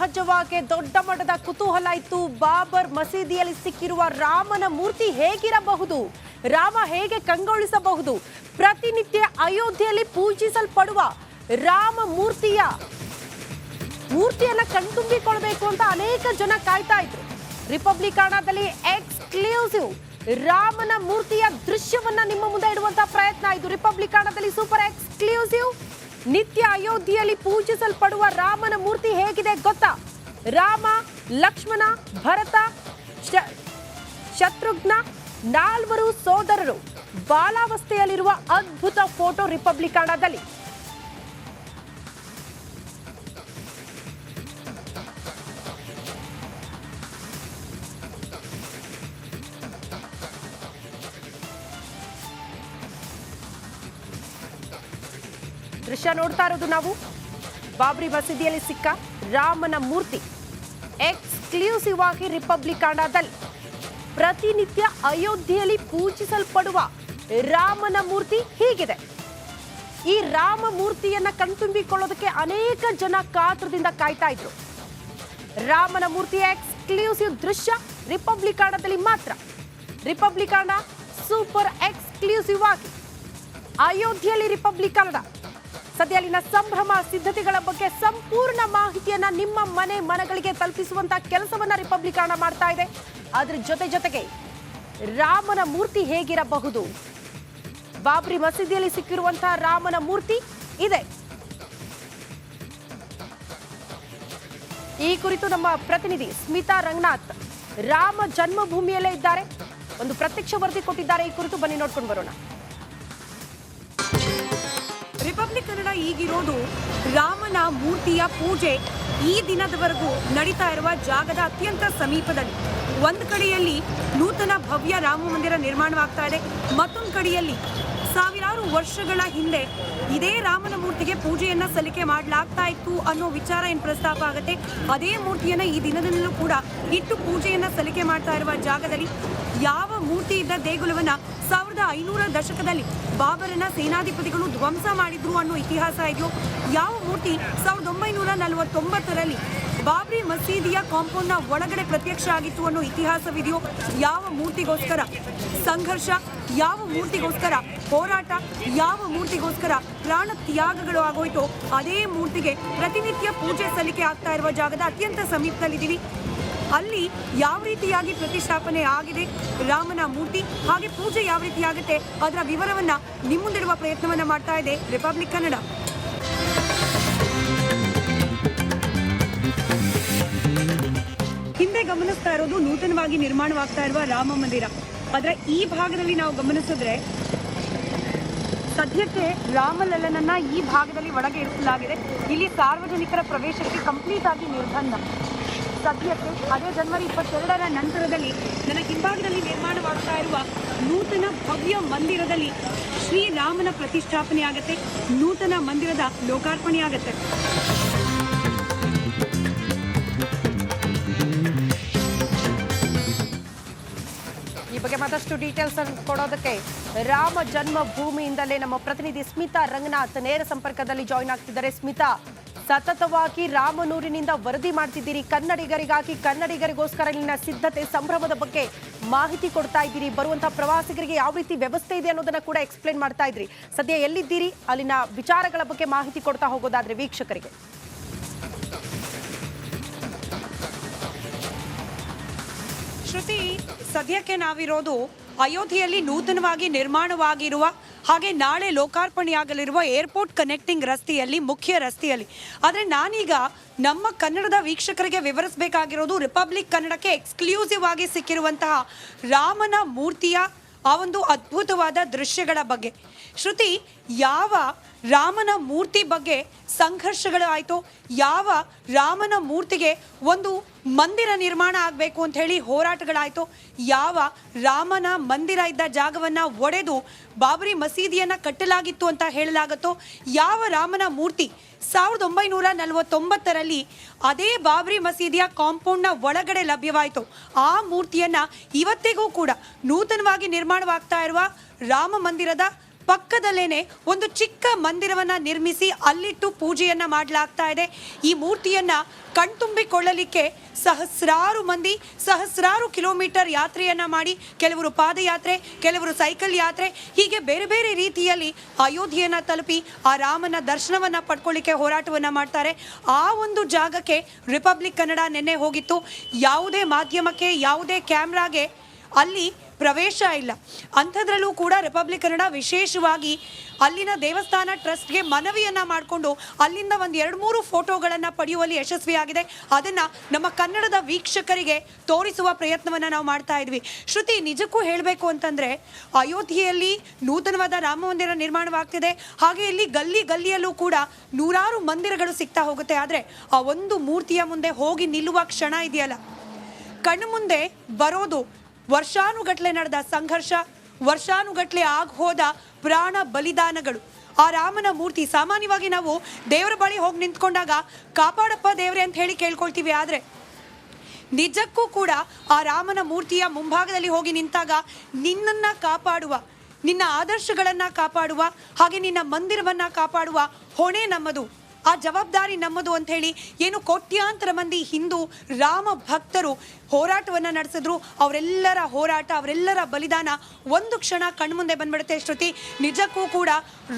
ಸಹಜವಾಗಿ ದೊಡ್ಡ ಮಟ್ಟದ ಕುತೂಹಲ ಇತ್ತು. ಬಾಬರ್ ಮಸೀದಿಯಲ್ಲಿ ಸಿಕ್ಕಿರುವ ರಾಮನ ಮೂರ್ತಿ ಹೇಗಿರಬಹುದು, ರಾಮ ಹೇಗೆ ಕಂಗೊಳಿಸಬಹುದು, ಪ್ರತಿನಿತ್ಯ ಅಯೋಧ್ಯೆಯಲ್ಲಿ ಪೂಜಿಸಲ್ಪಡುವ ರಾಮ ಮೂರ್ತಿಯನ್ನ ಕಣ್ತುಂಬಿಕೊಳ್ಬೇಕು ಅಂತ ಅನೇಕ ಜನ ಕಾಯ್ತಾ ಇದ್ರು. ರಿಪಬ್ಲಿಕಾನಾದಲ್ಲಿ ಎಕ್ಸ್ಕ್ಲೂಸಿವ್ ರಾಮನ ಮೂರ್ತಿಯ ದೃಶ್ಯವನ್ನ ನಿಮ್ಮ ಮುಂದೆ ಇಡುವಂತಹ ಪ್ರಯತ್ನ ಇದು. ರಿಪಬ್ಲಿಕಾನಾದಲ್ಲಿ ಸೂಪರ್ ಎಕ್ಸ್ಕ್ಲೂಸಿವ್ ನಿತ್ಯ ಅಯೋಧ್ಯೆಯಲ್ಲಿ ಪೂಜಿಸಲ್ಪಡುವ ರಾಮನ ಮೂರ್ತಿ ಹೇಗಿದೆ ಗೊತ್ತಾ? ರಾಮ, ಲಕ್ಷ್ಮಣ, ಭರತ, ಶತ್ರುಘ್ನ 4 ಸೋದರರು ಬಾಲಾವಸ್ಥೆಯಲ್ಲಿರುವ ಅದ್ಭುತ ಫೋಟೋ ರಿಪಬ್ಲಿಕಾನಾದಲ್ಲಿ. ದೃಶ್ಯ ನೋಡ್ತಾ ಇರೋದು ನಾವು ಬಾಬ್ರಿ ಮಸೀದಿಯಲ್ಲಿ ಸಿಕ್ಕ ರಾಮನ ಮೂರ್ತಿ ಎಕ್ಸ್ಕ್ಲೂಸಿವ್ ಆಗಿ ರಿಪಬ್ಲಿಕಾನಾದಲ್ಲಿ ಪ್ರತಿನಿತ್ಯ ಅಯೋಧ್ಯೆಯಲ್ಲಿ ಪೂಜಿಸಲ್ಪಡುವ ರಾಮನ ಮೂರ್ತಿ ಹೀಗಿದೆ. ಈ ರಾಮ ಮೂರ್ತಿಯನ್ನ ಕಣ್ತುಂಬಿಕೊಳ್ಳೋದಕ್ಕೆ ಅನೇಕ ಜನ ಕಾತರದಿಂದ ಕಾಯ್ತಾ ಇದ್ರು. ರಾಮನ ಮೂರ್ತಿಯ ಎಕ್ಸ್ಕ್ಲೂಸಿವ್ ದೃಶ್ಯ ರಿಪಬ್ಲಿಕಾನಾದಲ್ಲಿ ಮಾತ್ರ. ರಿಪಬ್ಲಿಕಾನಾ ಸೂಪರ್ ಎಕ್ಸ್ಕ್ಲೂಸಿವ್ ಆಗಿ ಅಯೋಧ್ಯೆಯಲ್ಲಿ ರಿಪಬ್ಲಿಕಾನದ ಸದ್ಯ ಅಲ್ಲಿನ ಸಂಭ್ರಮ ಸಿದ್ಧತೆಗಳ ಬಗ್ಗೆ ಸಂಪೂರ್ಣ ಮಾಹಿತಿಯನ್ನ ನಿಮ್ಮ ಮನೆಗಳಿಗೆ ತಲುಪಿಸುವಂತಹ ಕೆಲಸವನ್ನ ರಿಪಬ್ಲಿಕಾನ ಮಾಡ್ತಾ ಇದೆ. ಅದ್ರ ಜೊತೆಗೆ ರಾಮನ ಮೂರ್ತಿ ಹೇಗಿರಬಹುದು, ಬಾಬ್ರಿ ಮಸೀದಿಯಲ್ಲಿ ಸಿಕ್ಕಿರುವಂತಹ ರಾಮನ ಮೂರ್ತಿ ಇದೆ. ಈ ಕುರಿತು ನಮ್ಮ ಪ್ರತಿನಿಧಿ ಸ್ಮಿತಾ ರಂಗನಾಥ್ ರಾಮ ಜನ್ಮಭೂಮಿಯಲ್ಲೇ ಇದ್ದಾರೆ, ಒಂದು ಪ್ರತ್ಯಕ್ಷ ವರದಿ ಕೊಟ್ಟಿದ್ದಾರೆ. ಈ ಕುರಿತು ಬನ್ನಿ ನೋಡ್ಕೊಂಡು ಬರೋಣ. ರಿಪಬ್ಲಿಕ್ ಕನ್ನಡ ಈಗಿರೋದು ರಾಮನ ಮೂರ್ತಿಯ ಪೂಜೆ ಈ ದಿನದವರೆಗೂ ನಡೀತಾ ಇರುವ ಜಾಗದ ಅತ್ಯಂತ ಸಮೀಪದಲ್ಲಿ. ಒಂದು ಕಡೆಯಲ್ಲಿ ನೂತನ ಭವ್ಯ ರಾಮ ಮಂದಿರ ನಿರ್ಮಾಣವಾಗ್ತಾ ಇದೆ, ಮತ್ತೊಂದು ಕಡೆಯಲ್ಲಿ ಸಾವಿರಾರು ವರ್ಷಗಳ ಹಿಂದೆ ಇದೇ ರಾಮನ ಮೂರ್ತಿಗೆ ಪೂಜೆಯನ್ನ ಸಲ್ಲಿಕೆ ಮಾಡಲಾಗ್ತಾ ಇತ್ತು ಅನ್ನೋ ವಿಚಾರ ಏನು ಪ್ರಸ್ತಾಪ ಆಗುತ್ತೆ. ಅದೇ ಮೂರ್ತಿಯನ್ನ ಈ ದಿನದಲ್ಲೂ ಕೂಡ ಇಟ್ಟು ಪೂಜೆಯನ್ನ ಸಲ್ಲಿಕೆ ಮಾಡ್ತಾ ಇರುವ ಜಾಗದಲ್ಲಿ ಯಾವ ಮೂರ್ತಿ ಇದ್ದ ದೇಗುಲವನ್ನ 1500 ದಶಕದಲ್ಲಿ ಬಾಬರನ ಸೇನಾಧಿಪತಿಗಳು ಧ್ವಂಸ ಮಾಡಿದ್ರು ಅನ್ನೋ ಇತಿಹಾಸ ಇದೆಯೋ, ಯಾವ ಮೂರ್ತಿ 1949ರಲ್ಲಿ ಬಾಬ್ರಿ ಮಸೀದಿಯ ಕಾಂಪೌಂಡ್ನ ಒಳಗಡೆ ಪ್ರತ್ಯಕ್ಷ ಆಗಿತ್ತು ಅನ್ನೋ ಇತಿಹಾಸವಿದೆಯೋ, ಯಾವ ಮೂರ್ತಿಗೋಸ್ಕರ ಸಂಘರ್ಷ, ಯಾವ ಮೂರ್ತಿಗೋಸ್ಕರ ಹೋರಾಟ, ಯಾವ ಮೂರ್ತಿಗೋಸ್ಕರ ಪ್ರಾಣ ತ್ಯಾಗಗಳು ಆಗೋಯ್ತೋ ಅದೇ ಮೂರ್ತಿಗೆ ಪ್ರತಿನಿತ್ಯ ಪೂಜೆ ಸಲ್ಲಿಕೆ ಆಗ್ತಾ ಇರುವ ಜಾಗದ ಅತ್ಯಂತ ಸಮೀಪದಲ್ಲಿದ್ದೀವಿ. ಅಲ್ಲಿ ಯಾವ ರೀತಿಯಾಗಿ ಪ್ರತಿಷ್ಠಾಪನೆ ಆಗಿದೆ ರಾಮನ ಮೂರ್ತಿ, ಹಾಗೆ ಪೂಜೆ ಯಾವ ರೀತಿ ಆಗುತ್ತೆ ಅದರ ವಿವರವನ್ನ ನಿಮ್ಮ ಮುಂದಿಡುವ ಪ್ರಯತ್ನವನ್ನ ಮಾಡ್ತಾ ಇದೆ ರಿಪಬ್ಲಿಕ್ ಕನ್ನಡ. ಹಿಂದೆ ಗಮನಿಸ್ತಾ ಇರೋದು ನೂತನವಾಗಿ ನಿರ್ಮಾಣವಾಗ್ತಾ ಇರುವ ರಾಮ ಮಂದಿರ. ಅದರ ಈ ಭಾಗದಲ್ಲಿ ನಾವು ಗಮನಿಸಿದ್ರೆ ಸದ್ಯಕ್ಕೆ ರಾಮಲಲ್ಲನನ್ನ ಈ ಭಾಗದಲ್ಲಿ ಒಳಗೆ ಇರಿಸಲಾಗಿದೆ. ಇಲ್ಲಿ ಸಾರ್ವಜನಿಕರ ಪ್ರವೇಶಕ್ಕೆ ಕಂಪ್ಲೀಟ್ ಆಗಿ ನಿರ್ಬಂಧ. ಸದ್ಯಕ್ಕೆ ಅದೇ ಜನವರಿ 22ರ ನಂತರದಲ್ಲಿ ನನ್ನ ಹಿಂಭಾಗದಲ್ಲಿ ನಿರ್ಮಾಣವಾಗ್ತಾ ಇರುವ ನೂತನ ಭವ್ಯ ಮಂದಿರದಲ್ಲಿ ಶ್ರೀರಾಮನ ಪ್ರತಿಷ್ಠಾಪನೆ ಆಗುತ್ತೆ, ನೂತನ ಮಂದಿರದ ಲೋಕಾರ್ಪಣೆ ಆಗುತ್ತೆ. ಈ ಬಗ್ಗೆ ಮತ್ತಷ್ಟು ಡೀಟೇಲ್ಸ್ ಅನ್ನು ಕೊಡೋದಕ್ಕೆ ರಾಮ ಜನ್ಮ ಭೂಮಿಯಿಂದಲೇ ನಮ್ಮ ಪ್ರತಿನಿಧಿ ಸ್ಮಿತಾ ರಂಗನಾಥ್ ನೇರ ಸಂಪರ್ಕದಲ್ಲಿ ಜಾಯಿನ್ ಆಗ್ತಿದ್ದಾರೆ. ಸ್ಮಿತಾ, ಸತತವಾಗಿ ರಾಮನೂರಿನಿಂದ ವರದಿ ಮಾಡ್ತಿದ್ದೀರಿ, ಕನ್ನಡಿಗರಿಗೋಸ್ಕರ ಇಲ್ಲಿನ ಸಿದ್ಧತೆ ಸಂಭ್ರಮದ ಬಗ್ಗೆ ಮಾಹಿತಿ ಕೊಡ್ತಾ ಇದ್ದೀರಿ, ಬರುವಂತಹ ಪ್ರವಾಸಿಗರಿಗೆ ಯಾವ ರೀತಿ ವ್ಯವಸ್ಥೆ ಇದೆ ಅನ್ನೋದನ್ನ ಕೂಡ ಎಕ್ಸ್ಪ್ಲೇನ್ ಮಾಡ್ತಾ ಇದ್ರಿ. ಸದ್ಯ ಎಲ್ಲಿದ್ದೀರಿ, ಅಲ್ಲಿನ ವಿಚಾರಗಳ ಬಗ್ಗೆ ಮಾಹಿತಿ ಕೊಡ್ತಾ ಹೋಗೋದಾದ್ರೆ ವೀಕ್ಷಕರಿಗೆ. ಶ್ರುತಿ, ಸದ್ಯಕ್ಕೆ ನಾವಿರೋದು ಅಯೋಧ್ಯೆಯಲ್ಲಿ ನೂತನವಾಗಿ ನಿರ್ಮಾಣವಾಗಿರುವ ಹಾಗೆ ನಾಳೆ ಲೋಕಾರ್ಪಣೆಯಾಗಲಿರುವ ಏರ್ಪೋರ್ಟ್ ಕನೆಕ್ಟಿಂಗ್ ರಸ್ತೆಯಲ್ಲಿ, ಮುಖ್ಯ ರಸ್ತೆಯಲ್ಲಿ. ಆದರೆ ನಾನೀಗ ನಮ್ಮ ಕನ್ನಡದ ವೀಕ್ಷಕರಿಗೆ ವಿವರಿಸಬೇಕಾಗಿರೋದು ರಿಪಬ್ಲಿಕ್ ಕನ್ನಡಕ್ಕೆ ಎಕ್ಸ್ಕ್ಲೂಸಿವ್ ಆಗಿ ಸಿಕ್ಕಿರುವಂತಹ ರಾಮನ ಮೂರ್ತಿಯ ಆ ಒಂದು ಅದ್ಭುತವಾದ ದೃಶ್ಯಗಳ ಬಗ್ಗೆ. ಶ್ರುತಿ, ಯಾವ ರಾಮನ ಮೂರ್ತಿ ಬಗ್ಗೆ ಸಂಘರ್ಷಗಳು ಆಯಿತು, ಯಾವ ರಾಮನ ಮೂರ್ತಿಗೆ ಒಂದು ಮಂದಿರ ನಿರ್ಮಾಣ ಆಗಬೇಕು ಅಂತ ಹೇಳಿ ಹೋರಾಟಗಳಾಯಿತು, ಯಾವ ರಾಮನ ಮಂದಿರ ಇದ್ದ ಜಾಗವನ್ನು ಒಡೆದು ಬಾಬರಿ ಮಸೀದಿಯನ್ನು ಕಟ್ಟಲಾಗಿತ್ತು ಅಂತ ಹೇಳಲಾಗುತ್ತೋ, ಯಾವ ರಾಮನ ಮೂರ್ತಿ 1949ರಲ್ಲಿ ಅದೇ ಬಾಬರಿ ಮಸೀದಿಯ ಕಾಂಪೌಂಡ್ನ ಒಳಗಡೆ ಲಭ್ಯವಾಯಿತು, ಆ ಮೂರ್ತಿಯನ್ನು ಇವತ್ತಿಗೂ ಕೂಡ ನೂತನವಾಗಿ ನಿರ್ಮಾಣವಾಗ್ತಾ ಇರುವ ರಾಮ ಮಂದಿರದ ಪಕ್ಕದಲ್ಲೇನೆ ಒಂದು ಚಿಕ್ಕ ಮಂದಿರವನ್ನ ನಿರ್ಮಿಸಿ ಅಲ್ಲಿಟ್ಟು ಪೂಜೆಯನ್ನ ಮಾಡಲಾಗ್ತಾ ಇದೆ. ಈ ಮೂರ್ತಿಯನ್ನ ಕಣ್ತುಂಬಿಕೊಳ್ಳಲಿಕ್ಕೆ ಸಹಸ್ರಾರು ಮಂದಿ ಸಹಸ್ರಾರು ಕಿಲೋಮೀಟರ್ ಯಾತ್ರೆಯನ್ನ ಮಾಡಿ, ಕೆಲವರು ಪಾದಯಾತ್ರೆ, ಕೆಲವರು ಸೈಕಲ್ ಯಾತ್ರೆ, ಹೀಗೆ ಬೇರೆ ಬೇರೆ ರೀತಿಯಲ್ಲಿ ಅಯೋಧ್ಯೆಯನ್ನ ತಲುಪಿ ಆ ರಾಮನ ದರ್ಶನವನ್ನ ಪಡ್ಕೊಳ್ಳಿಕ್ಕೆ ಹೋರಾಟವನ್ನ ಮಾಡ್ತಾರೆ. ಆ ಒಂದು ಜಾಗಕ್ಕೆ ರಿಪಬ್ಲಿಕ್ ಕನ್ನಡ ನಿನ್ನೆ ಹೋಗಿತ್ತು. ಯಾವುದೇ ಮಾಧ್ಯಮಕ್ಕೆ, ಯಾವುದೇ ಕ್ಯಾಮ್ರಾಗೆ ಅಲ್ಲಿ ಪ್ರವೇಶ ಇಲ್ಲ. ಅಂಥದ್ರಲ್ಲೂ ಕೂಡ ರಿಪಬ್ಲಿಕ್ ಕನ್ನಡ ವಿಶೇಷವಾಗಿ ಅಲ್ಲಿನ ದೇವಸ್ಥಾನ ಟ್ರಸ್ಟ್ಗೆ ಮನವಿಯನ್ನ ಮಾಡಿಕೊಂಡು ಅಲ್ಲಿಂದ ಒಂದು 2-3 ಫೋಟೋಗಳನ್ನು ಪಡೆಯುವಲ್ಲಿ ಯಶಸ್ವಿಯಾಗಿದೆ. ಅದನ್ನು ನಮ್ಮ ಕನ್ನಡದ ವೀಕ್ಷಕರಿಗೆ ತೋರಿಸುವ ಪ್ರಯತ್ನವನ್ನು ನಾವು ಮಾಡ್ತಾ ಇದ್ವಿ. ಶ್ರುತಿ, ನಿಜಕ್ಕೂ ಹೇಳಬೇಕು ಅಂತಂದರೆ ಅಯೋಧ್ಯೆಯಲ್ಲಿ ನೂತನವಾದ ರಾಮ ಮಂದಿರ ನಿರ್ಮಾಣವಾಗ್ತಿದೆ. ಹಾಗೆ ಇಲ್ಲಿ ಗಲ್ಲಿ ಗಲ್ಲಿಯಲ್ಲೂ ಕೂಡ ನೂರಾರು ಮಂದಿರಗಳು ಸಿಗ್ತಾ ಹೋಗುತ್ತೆ. ಆದರೆ ಆ ಒಂದು ಮೂರ್ತಿಯ ಮುಂದೆ ಹೋಗಿ ನಿಲ್ಲುವ ಕ್ಷಣ ಇದೆಯಲ್ಲ, ಕಣ್ಣು ಮುಂದೆ ಬರೋದು ವರ್ಷಾನುಗಟ್ಲೆ ನಡೆದ ಸಂಘರ್ಷ, ವರ್ಷಾನುಗಟ್ಲೆ ಹೋದ ಪ್ರಾಣ ಬಲಿದಾನಗಳು. ಆ ರಾಮನ ಮೂರ್ತಿ, ಸಾಮಾನ್ಯವಾಗಿ ನಾವು ದೇವರ ಬಳಿ ಹೋಗಿ ನಿಂತ್ಕೊಂಡಾಗ ಕಾಪಾಡಪ್ಪ ದೇವರೇ ಅಂತ ಹೇಳಿ ಕೇಳ್ಕೊಳ್ತೀವಿ. ಆದರೆ ನಿಜಕ್ಕೂ ಕೂಡ ಆ ರಾಮನ ಮೂರ್ತಿಯ ಮುಂಭಾಗದಲ್ಲಿ ಹೋಗಿ ನಿಂತಾಗ ನಿನ್ನನ್ನು ಕಾಪಾಡುವ, ನಿನ್ನ ಆದರ್ಶಗಳನ್ನು ಕಾಪಾಡುವ, ಹಾಗೆ ನಿನ್ನ ಮಂದಿರವನ್ನು ಕಾಪಾಡುವ ಹೊಣೆ ನಮ್ಮದು, ಆ ಜವಾಬ್ದಾರಿ ನಮ್ಮದು ಅಂತ ಹೇಳಿ ಏನು ಕೋಟ್ಯಾಂತರ ಮಂದಿ ಹಿಂದೂ ರಾಮ ಭಕ್ತರು ಹೋರಾಟವನ್ನು ನಡೆಸಿದ್ರು. ಅವರೆಲ್ಲರ ಹೋರಾಟ, ಅವರೆಲ್ಲರ ಬಲಿದಾನ ಒಂದು ಕ್ಷಣ ಕಣ್ಮುಂದೆ ಬಂದ್ಬಿಡುತ್ತೆ. ಶ್ರುತಿ, ನಿಜಕ್ಕೂ ಕೂಡ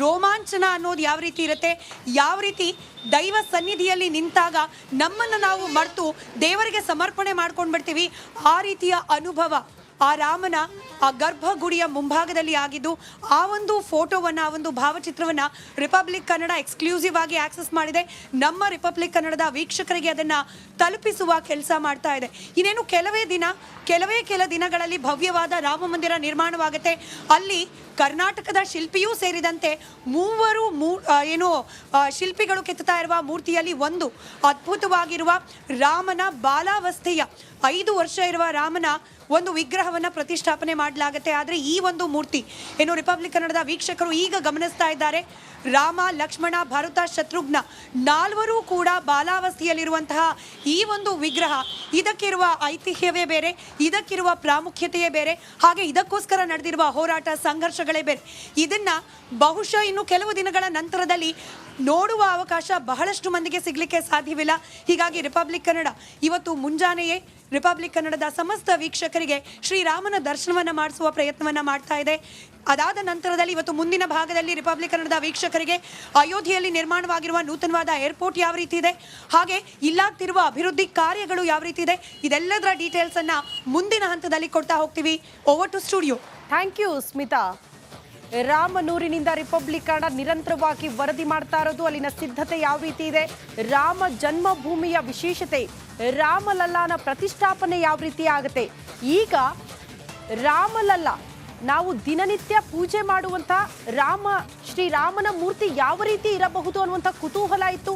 ರೋಮಾಂಚನ ಅನ್ನೋದು ಯಾವ ರೀತಿ ಇರುತ್ತೆ, ಯಾವ ರೀತಿ ದೈವ ಸನ್ನಿಧಿಯಲ್ಲಿ ನಿಂತಾಗ ನಮ್ಮನ್ನು ನಾವು ಮರೆತು ದೇವರಿಗೆ ಸಮರ್ಪಣೆ ಮಾಡ್ಕೊಂಡು ಬಿಡ್ತೀವಿ, ಆ ರೀತಿಯ ಅನುಭವ ಆ ರಾಮನ ಆ ಗರ್ಭಗುಡಿಯ ಮುಂಭಾಗದಲ್ಲಿ ಆಗಿದ್ದು. ಆ ಒಂದು ಫೋಟೋವನ್ನು, ಆ ಒಂದು ಭಾವಚಿತ್ರವನ್ನು ರಿಪಬ್ಲಿಕ್ ಕನ್ನಡ ಎಕ್ಸ್ಕ್ಲೂಸಿವ್ ಆಗಿ ಆಕ್ಸೆಸ್ ಮಾಡಿದೆ. ನಮ್ಮ ರಿಪಬ್ಲಿಕ್ ಕನ್ನಡದ ವೀಕ್ಷಕರಿಗೆ ಅದನ್ನು ತಲುಪಿಸುವ ಕೆಲಸ ಮಾಡ್ತಾ ಇದೆ. ಇನ್ನೇನು ಕೆಲ ದಿನಗಳಲ್ಲಿ ಭವ್ಯವಾದ ರಾಮ ಮಂದಿರ ನಿರ್ಮಾಣವಾಗುತ್ತೆ. ಅಲ್ಲಿ ಕರ್ನಾಟಕದ ಶಿಲ್ಪಿಯೂ ಸೇರಿದಂತೆ ಶಿಲ್ಪಿಗಳು ಕೆತ್ತುತ್ತಾ ಇರುವ ಮೂರ್ತಿಯಲ್ಲಿ ಒಂದು ಅದ್ಭುತವಾಗಿರುವ ರಾಮನ ಬಾಲಾವಸ್ಥೆಯ 5 ವರ್ಷ ಇರುವ ರಾಮನ ಒಂದು ವಿಗ್ರಹವನ್ನು ಪ್ರತಿಷ್ಠಾಪನೆ ಮಾಡಲಾಗುತ್ತೆ. ಆದರೆ ಈ ಒಂದು ಮೂರ್ತಿ ಏನು ರಿಪಬ್ಲಿಕ್ ಕನ್ನಡದ ವೀಕ್ಷಕರು ಈಗ ಗಮನಿಸ್ತಾ ಇದ್ದಾರೆ, ರಾಮ, ಲಕ್ಷ್ಮಣ, ಭರತ, ಶತ್ರುಘ್ನ 4 ಕೂಡ ಬಾಲಾವಸ್ಥೆಯಲ್ಲಿರುವಂತಹ ಈ ಒಂದು ವಿಗ್ರಹ, ಇದಕ್ಕಿರುವ ಐತಿಹ್ಯವೇ ಬೇರೆ, ಇದಕ್ಕಿರುವ ಪ್ರಾಮುಖ್ಯತೆಯೇ ಬೇರೆ, ಹಾಗೆ ಇದಕ್ಕೋಸ್ಕರ ನಡೆದಿರುವ ಹೋರಾಟ ಸಂಘರ್ಷಗಳೇ ಬೇರೆ. ಇದನ್ನು ಬಹುಶಃ ಇನ್ನು ಕೆಲವು ದಿನಗಳ ನಂತರದಲ್ಲಿ ನೋಡುವ ಅವಕಾಶ ಬಹಳಷ್ಟು ಮಂದಿಗೆ ಸಿಗಲಿಕ್ಕೆ ಸಾಧ್ಯವಿಲ್ಲ. ಹೀಗಾಗಿ ರಿಪಬ್ಲಿಕ್ ಕನ್ನಡ ಇವತ್ತು ಮುಂಜಾನೆಯೇ ರಿಪಬ್ಲಿಕ್ ಕನ್ನಡದ ಸಮಸ್ತ ವೀಕ್ಷಕರಿಗೆ ಶ್ರೀರಾಮನ ದರ್ಶನವನ್ನು ಮಾಡಿಸುವ ಪ್ರಯತ್ನವನ್ನು ಮಾಡ್ತಾ ಇದೆ. ಅದಾದ ನಂತರದಲ್ಲಿ ಇವತ್ತು ಮುಂದಿನ ಭಾಗದಲ್ಲಿ ರಿಪಬ್ಲಿಕ್ ಕನ್ನಡದ ವೀಕ್ಷಕರಿಗೆ ಅಯೋಧ್ಯೆಯಲ್ಲಿ ನಿರ್ಮಾಣವಾಗಿರುವ ನೂತನವಾದ ಏರ್ಪೋರ್ಟ್ ಯಾವ ರೀತಿ ಇದೆ, ಹಾಗೆ ಇಲ್ಲಾಗ್ತಿರುವ ಅಭಿವೃದ್ಧಿ ಕಾರ್ಯಗಳು ಯಾವ ರೀತಿ ಇದೆ, ಇದೆಲ್ಲದರ ಡೀಟೇಲ್ಸ್ ಅನ್ನ ಮುಂದಿನ ಹಂತದಲ್ಲಿ ಕೊಡ್ತಾ ಹೋಗ್ತೀವಿ. Over to studio. Thank you Smita. ರಾಮನೂರಿನಿಂದ ರಿಪಬ್ಲಿಕ್ ಕನ್ನಡ ನಿರಂತರವಾಗಿ ವರದಿ ಮಾಡ್ತಾ ಇರೋದು, ಅಲ್ಲಿನ ಸಿದ್ಧತೆ ಯಾವ ರೀತಿ ಇದೆ, ರಾಮ ಜನ್ಮಭೂಮಿಯ ವಿಶೇಷತೆ, ರಾಮಲಲ್ಲಾನ ಪ್ರತಿಷ್ಠಾಪನೆ ಯಾವ ರೀತಿ ಆಗುತ್ತೆ. ಈಗ ರಾಮಲಲ್ಲ ನಾವು ದಿನನಿತ್ಯ ಪೂಜೆ ಮಾಡುವಂಥ ಶ್ರೀರಾಮನ ಮೂರ್ತಿ ಯಾವ ರೀತಿ ಇರಬಹುದು ಅನ್ನುವಂಥ ಕುತೂಹಲ ಇತ್ತು.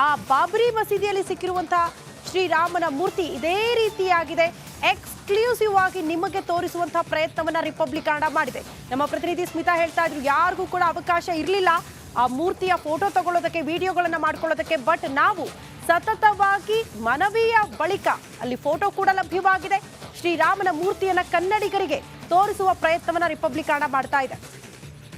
ಆ ಬಾಬರಿ ಮಸೀದಿಯಲ್ಲಿ ಸಿಕ್ಕಿರುವಂಥ ಶ್ರೀರಾಮನ ಮೂರ್ತಿ ಇದೇ ರೀತಿಯಾಗಿದೆ. ಎಕ್ಸ್ಕ್ಲೂಸಿವ್ ಆಗಿ ನಿಮಗೆ ತೋರಿಸುವಂಥ ಪ್ರಯತ್ನವನ್ನ ರಿಪಬ್ಲಿಕ್ ಕನ್ನಡ ಮಾಡಿದೆ. ನಮ್ಮ ಪ್ರತಿನಿಧಿ ಸ್ಮಿತಾ ಹೇಳ್ತಾ ಇದ್ರು, ಯಾರಿಗೂ ಕೂಡ ಅವಕಾಶ ಇರಲಿಲ್ಲ ಆ ಮೂರ್ತಿಯ ಫೋಟೋ ತಗೊಳ್ಳೋದಕ್ಕೆ, ವಿಡಿಯೋಗಳನ್ನ ಮಾಡ್ಕೊಳ್ಳೋದಕ್ಕೆ. ಬಟ್ ನಾವು ಸತತವಾಗಿ ಮನವಿಯ ಬಳಿಕ ಅಲ್ಲಿ ಫೋಟೋ ಕೂಡ ಲಭ್ಯವಾಗಿದೆ. ಶ್ರೀರಾಮನ ಮೂರ್ತಿಯನ್ನ ಕನ್ನಡಿಗರಿಗೆ ತೋರಿಸುವ ಪ್ರಯತ್ನವನ್ನ ರಿಪಬ್ಲಿಕ್ ಕನ್ನಡ ಮಾಡ್ತಾ ಇದೆ.